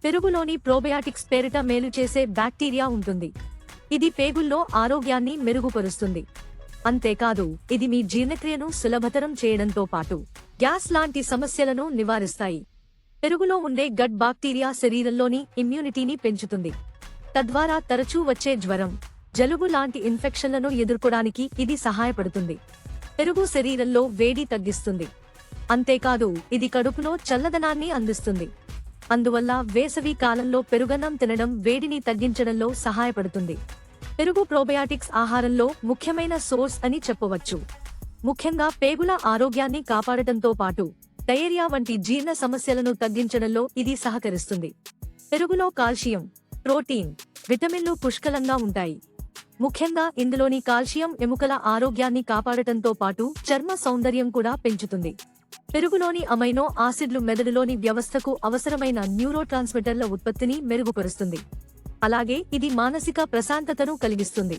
పెరుగులోని probiotics పేరిట మేలు చేసే బ్యాక్టీరియా ఉంటుంది. ఇది పేగుల్లో ఆరోగ్యాన్ని మెరుగుపరుస్తుంది. అంతేకాదు, ఇది మీ జీర్ణక్రియను సులభతరం చేయడంతో పాటు గ్యాస్ లాంటి సమస్యలను నివారిస్తాయి. పెరుగులో ఉండే గట్ బాక్టీరియా శరీరంలోని ఇమ్యూనిటీని పెంచుతుంది. తద్వారా తరచూ వచ్చే జ్వరం, జలుబు లాంటి ఇన్ఫెక్షన్లను ఎదుర్కోడానికి ఇది సహాయపడుతుంది. పెరుగు శరీరంలో వేడి తగ్గిస్తుంది. అంతేకాదు, ఇది కడుపులో చల్లదనాన్ని అందిస్తుంది. అందువల్ల వేసవి కాలంలో పెరుగన్నం తినడం వేడిని తగ్గించడంలో సహాయపడుతుంది. పెరుగు ప్రోబయాటిక్స్ ఆహారంలో ముఖ్యమైన సోర్స్ అని చెప్పవచ్చు. ముఖ్యంగా పేగుల ఆరోగ్యాన్ని కాపాడటంతో పాటు డయేరియా వంటి జీర్ణ సమస్యలను తగ్గించడంలో ఇది సహకరిస్తుంది. పెరుగులో కాల్షియం, ప్రోటీన్, విటమిన్లు పుష్కలంగా ఉంటాయి. ముఖ్యంగా ఇందులోని కాల్షియం ఎముకల ఆరోగ్యాన్ని కాపాడటంతో పాటు చర్మ సౌందర్యం కూడా పెంచుతుంది. పెరుగులోని అమైనో ఆసిడ్లు మెదడులోని వ్యవస్థకు అవసరమైన న్యూరోట్రాన్స్మిటర్ల ఉత్పత్తిని మెరుగుపరుస్తుంది. అలాగే ఇది మానసిక ప్రశాంతతను కలిగిస్తుంది.